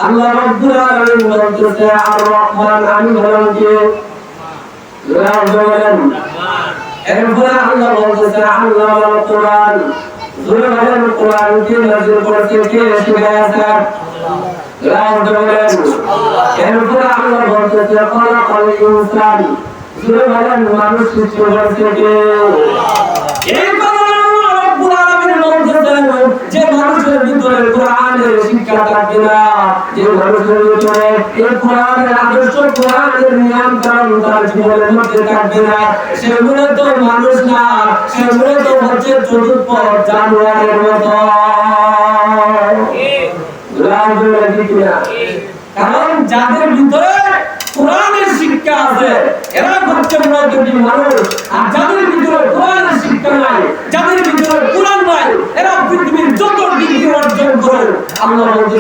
আল্লাহ রাব্বুল আলামিন বলতেছে আর রহমান আমি হলাম কে বলেন এরপরে আল্লাহ বলতেছে আল্লাহ আল কোরআন জোরে বলেন কোরআন কে নাযিল করেছে কে শিখায়েছে আল্লাহ বলেন এরপরে আল্লাহ বলতেছে খালাকাল ইনসান জোরে বলেন মানুষ সৃষ্টি করেছে কে এই যে মানুষের ভিতরে কোরআনের শিক্ষা থাকবে না, যে মানুষের ভিতরে এই কোরআনের আদর্শ কোরআনের নিয়ম কানুন তার জীবনের মধ্যে থাকবে না, সেগুলো তো মানুষ না, সেগুলো তো হচ্ছে চতুষ্পদ জানোয়ারের মতো। কারণ যাদের ভিতরে কোরআনের শিক্ষা আছে এরা হচ্ছে মূলত মানুষ, আর যাদের ভিতরে কোরআনের শিক্ষা নাই, যাদের ভিতরে কোরআন নাই, এরা পৃথিবীর যত ডিগ্রি অর্জন করে আল্লাহ বলতে